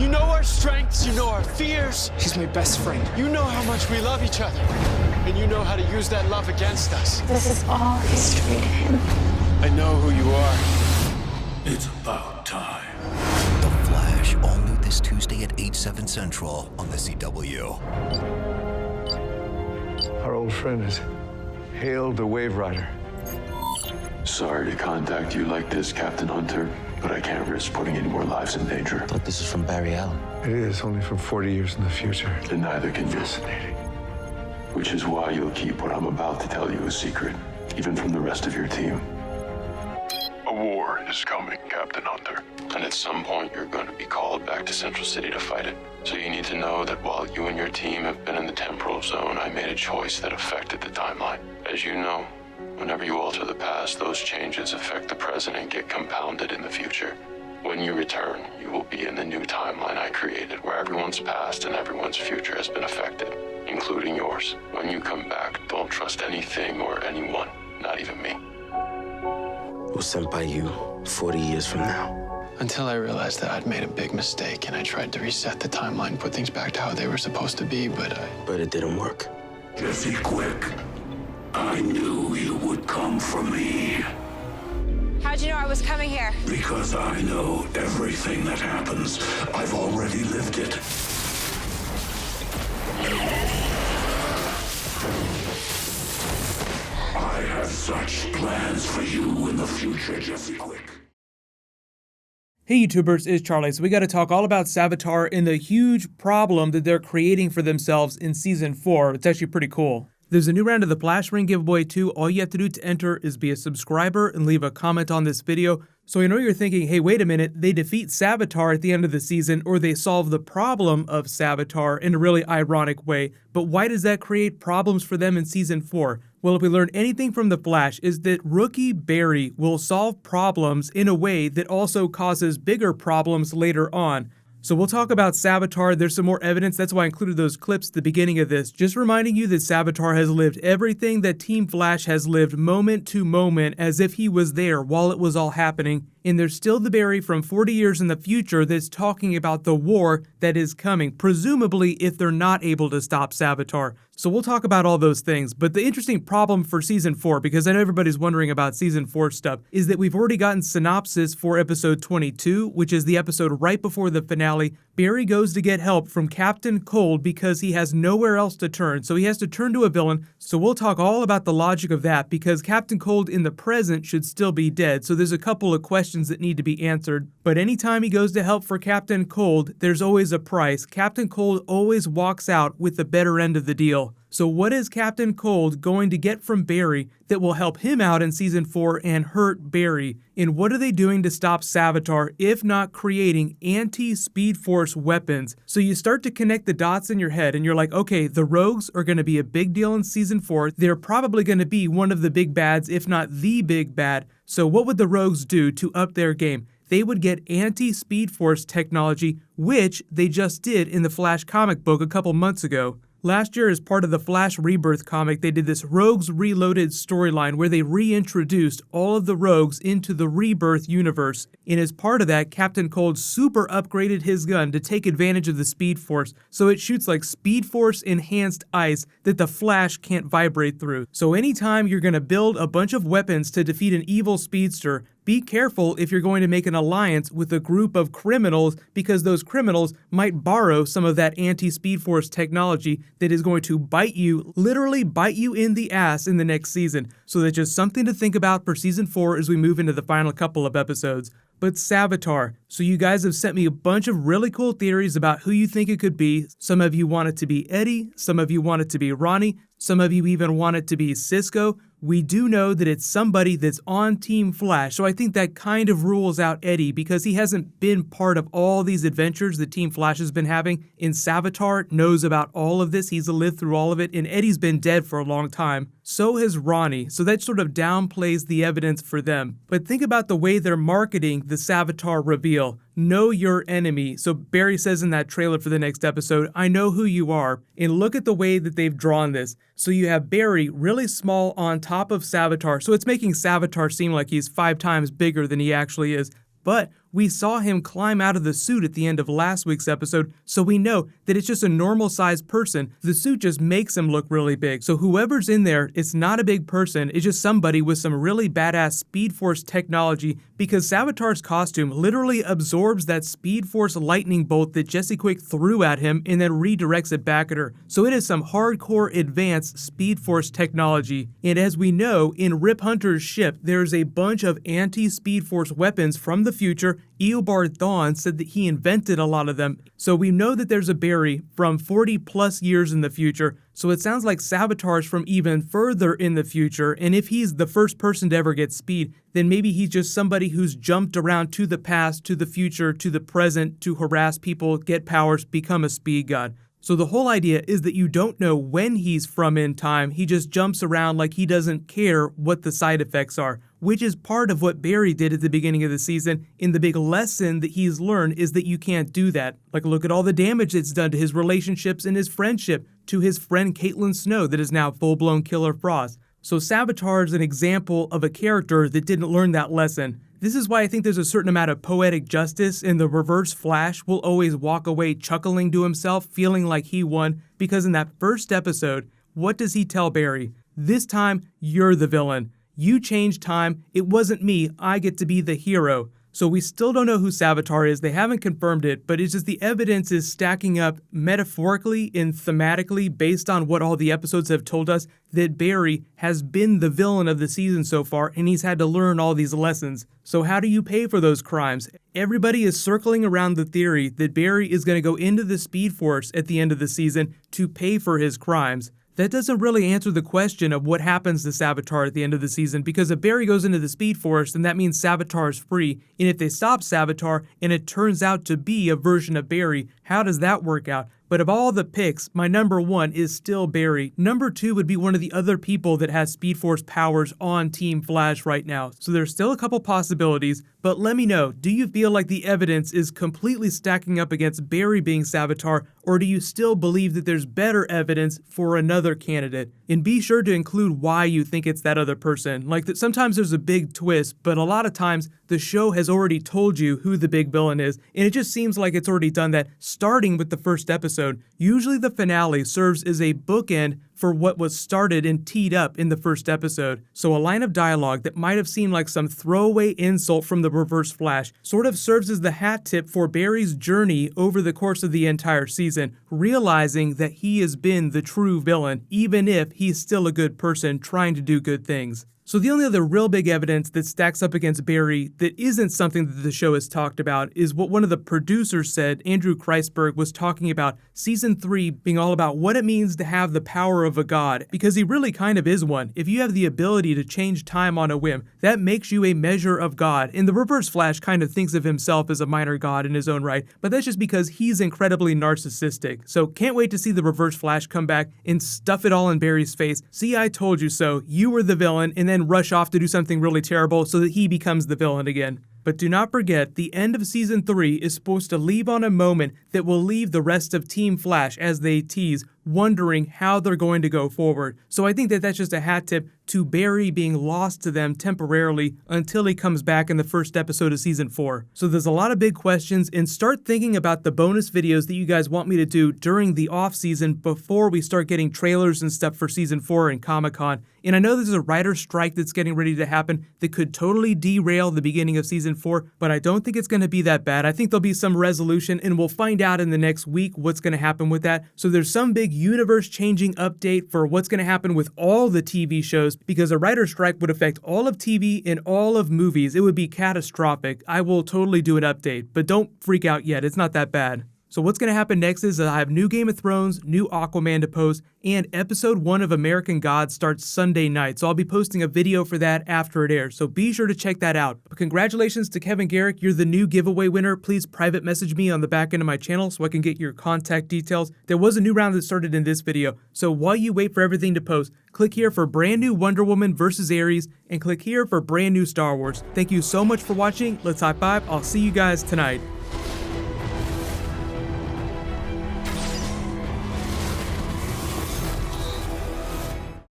You know our strengths, you know our fears. She's my best friend. You know how much we love each other. And you know how to use that love against us. This is all history to him. I know who you are. It's about time. The Flash, all new this Tuesday at 8/7 Central on the CW. Our old friend has hailed the Wave Rider. Sorry to contact you like this, Captain Hunter, but I can't risk putting any more lives in danger. I thought this is from Barry Allen. It is only from 40 years in the future. And neither can you. Fascinating. Which is why you'll keep what I'm about to tell you a secret, even from the rest of your team. A war is coming, Captain Hunter. And at some point, you're going to be called back to Central City to fight it. So you need to know that while you and your team have been in the temporal zone, I made a choice that affected the timeline. As you know, whenever you alter the past, those changes affect the present and get compounded in the future. When you return, you will be in the new timeline I created, where everyone's past and everyone's future has been affected, including yours. When you come back, don't trust anything or anyone, not even me. Was sent by you 40 years from now. Until I realized that I'd made a big mistake and I tried to reset the timeline, put things back to how they were supposed to be, but it didn't work. Jesse Quick, I knew you would come for me. How'd you know I was coming here? Because I know everything that happens. I've already lived it. I have such plans for you in the future, Jesse Quick. Hey YouTubers, it's Charlie. So we got to talk all about Savitar and the huge problem that they're creating for themselves in Season 4. It's actually pretty cool. There's a new round of the Flash Ring giveaway too. All you have to do to enter is be a subscriber and leave a comment on this video. So I know you're thinking, hey, wait a minute, they defeat Savitar at the end of the season, or they solve the problem of Savitar in a really ironic way. But why does that create problems for them in Season 4? Well, if we learn anything from The Flash, is that rookie Barry will solve problems in a way that also causes bigger problems later on. So we'll talk about Savitar. There's some more evidence. That's why I included those clips at the beginning of this. Just reminding you that Savitar has lived everything that Team Flash has lived moment to moment as if he was there while it was all happening. And there's still the Barry from 40 years in the future that's talking about the war that is coming, presumably if they're not able to stop Savitar. So we'll talk about all those things. But the interesting problem for Season 4, because I know everybody's wondering about Season 4 stuff, is that we've already gotten synopsis for episode 22, which is the episode right before the finale. Barry goes to get help from Captain Cold because he has nowhere else to turn, so he has to turn to a villain. So we'll talk all about the logic of that, because Captain Cold in the present should still be dead, so there's a couple of questions that need to be answered. But anytime he goes to help for Captain Cold, there's always a price. Captain Cold always walks out with the better end of the deal. So what is Captain Cold going to get from Barry that will help him out in Season 4 and hurt Barry? And what are they doing to stop Savitar, if not creating anti-Speed Force weapons? So you start to connect the dots in your head and you're like, okay, the Rogues are going to be a big deal in Season 4. They're probably going to be one of the big bads, if not the big bad. So what would the Rogues do to up their game? They would get anti-Speed Force technology, which they just did in the Flash comic book a couple months ago. Last year, as part of the Flash Rebirth comic, they did this Rogues Reloaded storyline where they reintroduced all of the Rogues into the Rebirth universe. And as part of that, Captain Cold super upgraded his gun to take advantage of the Speed Force, so it shoots like Speed Force enhanced ice that the Flash can't vibrate through. So anytime you're going to build a bunch of weapons to defeat an evil speedster, be careful if you're going to make an alliance with a group of criminals, because those criminals might borrow some of that anti-Speed Force technology that is going to bite you, literally bite you in the ass in the next season. So that's just something to think about for Season 4 as we move into the final couple of episodes. But Savitar. So you guys have sent me a bunch of really cool theories about who you think it could be. Some of you want it to be Eddie, some of you want it to be Ronnie, some of you even want it to be Cisco. We do know that it's somebody that's on Team Flash, so I think that kind of rules out Eddie because he hasn't been part of all these adventures that Team Flash has been having. And Savitar knows about all of this, he's lived through all of it, and Eddie's been dead for a long time. So has Ronnie, so that sort of downplays the evidence for them. But think about the way they're marketing the Savitar reveal. Know your enemy. So Barry says in that trailer for the next episode, I know who you are. And look at the way that they've drawn this. So you have Barry really small on top of Savitar. So it's making Savitar seem like he's 5 times bigger than he actually is. But We saw him climb out of the suit at the end of last week's episode, so we know that it's just a normal-sized person. The suit just makes him look really big. So whoever's in there, it's not a big person, it's just somebody with some really badass Speed Force technology, because Savitar's costume literally absorbs that Speed Force lightning bolt that Jesse Quick threw at him and then redirects it back at her. So it is some hardcore advanced Speed Force technology. And as we know, in Rip Hunter's ship, there's a bunch of anti-Speed Force weapons from the future. Eobard Thawne said that he invented a lot of them. So we know that there's a Barry from 40 plus years in the future. So it sounds like Savitar's from even further in the future, and if he's the first person to ever get speed, then maybe he's just somebody who's jumped around to the past, to the future, to the present to harass people, get powers, become a speed god. So the whole idea is that you don't know when he's from in time, he just jumps around like he doesn't care what the side effects are, which is part of what Barry did at the beginning of the season, and the big lesson that he's learned is that you can't do that. Like, look at all the damage it's done to his relationships and his friendship, to his friend Caitlin Snow that is now full-blown Killer Frost. So Savitar is an example of a character that didn't learn that lesson. This is why I think there's a certain amount of poetic justice, and the Reverse Flash will always walk away chuckling to himself, feeling like he won, because in that first episode, what does he tell Barry? This time, you're the villain. You changed time, it wasn't me, I get to be the hero. So we still don't know who Savitar is, they haven't confirmed it, but it's just the evidence is stacking up metaphorically and thematically based on what all the episodes have told us, that Barry has been the villain of the season so far, and he's had to learn all these lessons. So how do you pay for those crimes? Everybody is circling around the theory that Barry is going to go into the Speed Force at the end of the season to pay for his crimes. That doesn't really answer the question of what happens to Savitar at the end of the season, because if Barry goes into the Speed Force, then that means Savitar is free, and if they stop Savitar and it turns out to be a version of Barry, how does that work out? But of all the picks, my number one is still Barry. Number two would be one of the other people that has Speed Force powers on Team Flash right now. So there's still a couple possibilities, but let me know, do you feel like the evidence is completely stacking up against Barry being Savitar, or do you still believe that there's better evidence for another candidate? And be sure to include why you think it's that other person. Like that sometimes there's a big twist, but a lot of times the show has already told you who the big villain is, and it just seems like it's already done that starting with the first episode. Usually the finale serves as a bookend for what was started and teed up in the first episode. So a line of dialogue that might have seemed like some throwaway insult from the Reverse Flash sort of serves as the hat tip for Barry's journey over the course of the entire season, realizing that he has been the true villain, even if he's still a good person trying to do good things. So the only other real big evidence that stacks up against Barry that isn't something that the show has talked about is what one of the producers said. Andrew Kreisberg was talking about season 3 being all about what it means to have the power of a god, because he really kind of is one. If you have the ability to change time on a whim, that makes you a measure of God. And the Reverse Flash kind of thinks of himself as a minor god in his own right, but that's just because he's incredibly narcissistic. So can't wait to see the Reverse Flash come back and stuff it all in Barry's face. See, I told you so, you were the villain, and then rush off to do something really terrible so that he becomes the villain again. But do not forget, the end of season 3 is supposed to leave on a moment that will leave the rest of Team Flash, as they tease, wondering how they're going to go forward. So I think that that's just a hat tip to Barry being lost to them temporarily until he comes back in the first episode of season 4. So there's a lot of big questions, and start thinking about the bonus videos that you guys want me to do during the off season before we start getting trailers and stuff for season 4 and Comic-Con. And I know there's a writer's strike that's getting ready to happen that could totally derail the beginning of season 4, but I don't think it's going to be that bad. I think there'll be some resolution, and we'll find out in the next week what's going to happen with that. So there's some big universe-changing update for what's going to happen with all the TV shows, because a writer's strike would affect all of TV and all of movies. It would be catastrophic. I will totally do an update, but don't freak out yet. It's not that bad. So what's going to happen next is I have new Game of Thrones, new Aquaman to post, and episode 1 of American Gods starts Sunday night. So I'll be posting a video for that after it airs. So be sure to check that out. But congratulations to Kevin Garrick. You're the new giveaway winner. Please private message me on the back end of my channel so I can get your contact details. There was a new round that started in this video. So while you wait for everything to post, click here for brand new Wonder Woman vs. Ares, and click here for brand new Star Wars. Thank you so much for watching. Let's high five. I'll see you guys tonight.